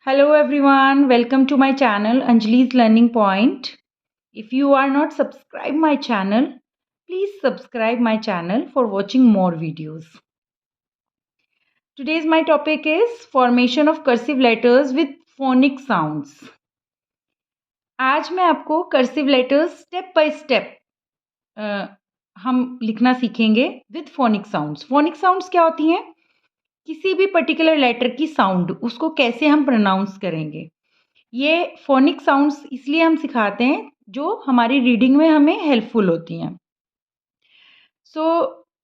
Hello everyone, welcome to my channel Anjali's Learning Point. If you are not subscribed my channel, please subscribe my channel for watching more videos. Today's my topic is formation of cursive letters with phonic sounds. आज मैं आपको cursive letters step by step हम लिखना सीखेंगे with phonic sounds. Phonic sounds क्या होती हैं? किसी भी पर्टिकुलर लेटर की साउंड उसको कैसे हम प्रोनाउंस करेंगे. ये फोनिक साउंड्स इसलिए हम सिखाते हैं जो हमारी रीडिंग में हमें हेल्पफुल होती हैं.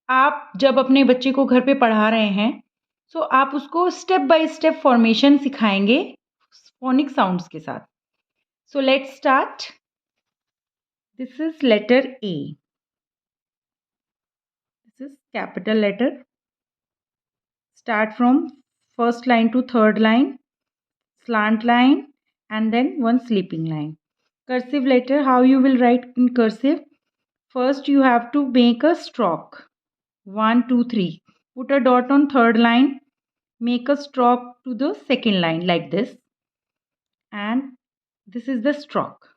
आप जब अपने बच्चे को घर पे पढ़ा रहे हैं आप उसको स्टेप बाय स्टेप फॉर्मेशन सिखाएंगे फोनिक साउंड्स के साथ. Let's start. This is letter A. This is capital letter. Start from first line to third line, slant line and then one sleeping line. Cursive letter, how you will write in cursive? First you have to make a stroke. 1, 2, 3. Put a dot on third line. Make a stroke to the second line like this. And this is the stroke.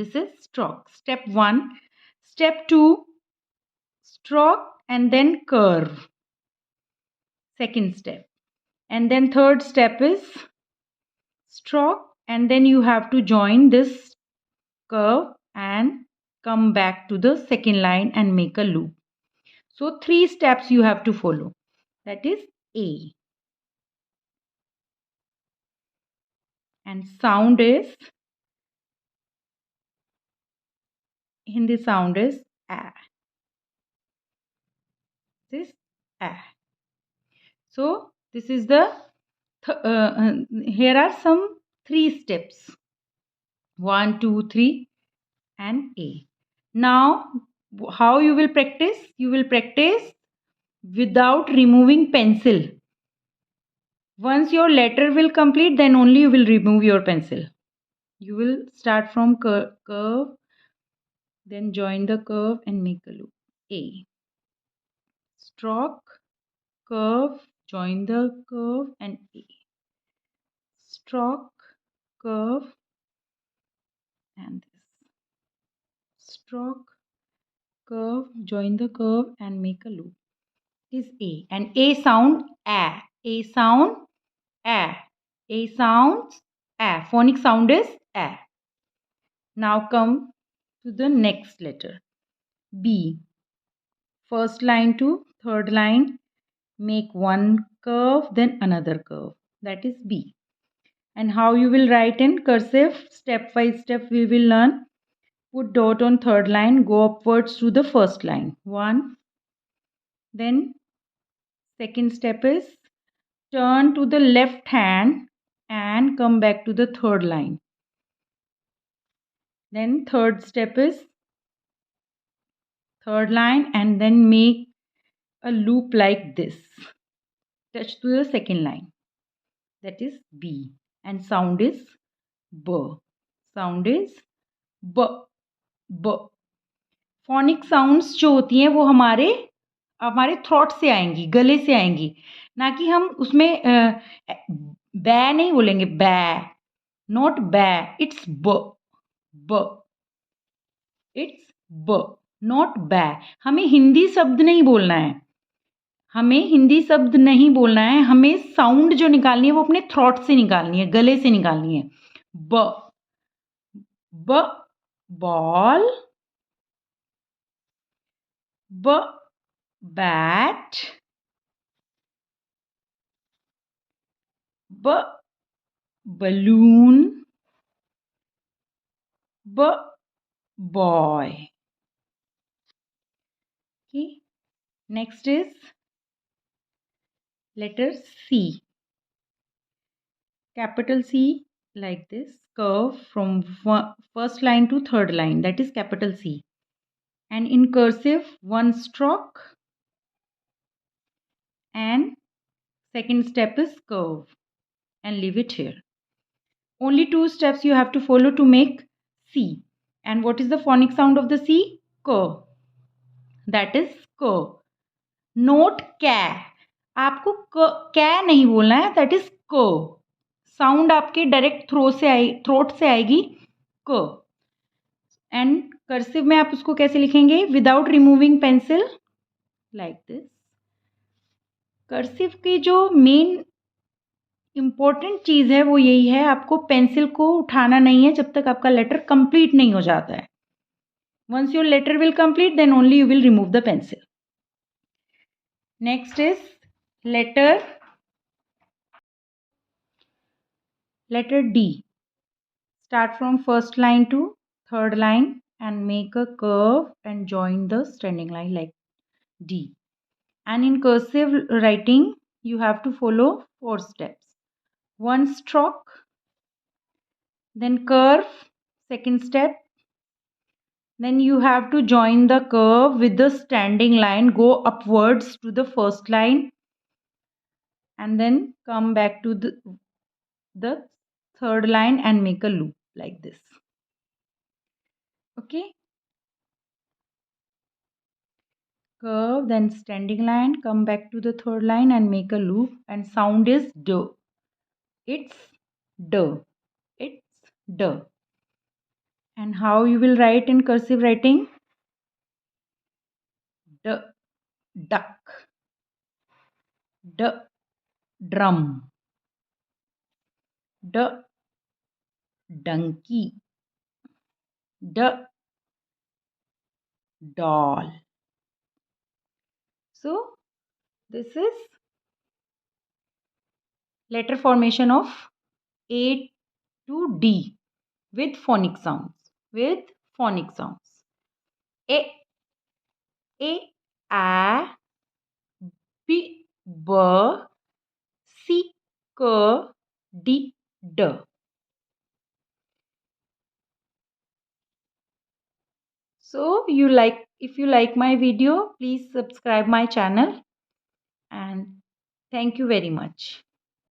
This is stroke. Step 1. Step 2. Stroke and then curve. Second step. And then third step is stroke and then you have to join this curve and come back to the second line and make a loop. So 3 steps you have to follow. That is A. And sound is, Hindi sound is A. This A. So this is the here are some 3 steps. 1, 2, 3 and A. Now how you will practice? You will practice without removing pencil. Once your letter will complete, then only you will remove your pencil. You will start from curve, then join the curve and make a loop. A. Stroke, curve, join the curve and A. Stroke, curve and this. Stroke, curve, join the curve and make a loop. This is A. And A sound A. A sound A. A sounds A. Phonic sound is A. Now come to the next letter. B. First line to third line, make one curve, then another curve. That is B. And how you will write in cursive? Step by step we will learn. Put dot on third line, go upwards to the first line. 1. Then second step is turn to the left hand and come back to the third line. Then third step is third line and then make a loop like this. Touch to the second line. That is B. And sound is B. Sound is B. B. Phonic sounds जो होती हैं वो हमारे throat से आएंगी, गले से आएंगी, ना कि हम उसमें बै नहीं बोलेंगे. बै, नॉट बै. इट्स ब. ब. इट्स ब, नॉट बै. हमें हिंदी शब्द नहीं बोलना है. हमें हिंदी शब्द नहीं बोलना है. हमें साउंड जो निकालनी है वो अपने थ्रोट से निकालनी है, गले से निकालनी है. ब. ब. बॉल. ब. बैट. ब. balloon. B. boy. Okay. Next is letter C. Capital C like this. Curve from first line to third line. That is capital C. And in cursive, one stroke. And second step is curve. And leave it here. Only 2 steps you have to follow to make C. And what is the phonic sound of the C? K. That is K. Not K. आपको K नहीं बोलना है. That is K. Sound आपके direct throat से आएगी क। And cursive में आप उसको कैसे लिखेंगे? Without removing pencil, like this. Cursive की जो मेन इम्पोर्टेंट चीज़ है वो यही है, आपको पेंसिल को उठाना नहीं है जब तक आपका लेटर कंप्लीट नहीं हो जाता है। Once your letter will complete, then only you will remove the pencil. Next is letter D. Start from first line to third line and make a curve and join the standing line like D. And in cursive writing, you have to follow 4 steps. One stroke, then curve, second step. Then you have to join the curve with the standing line, go upwards to the first line, and then come back to the third line and make a loop like this. Okay, curve, then standing line, come back to the third line and make a loop, and sound is d. It's d. It's d. And how you will write in cursive writing? D, duck. D, drum. D, donkey. D, doll. So this is letter formation of A to D with phonic sounds. With phonic sounds. A, A, B, B, C, K, D, D. So if you like my video, please subscribe my channel, and thank you very much.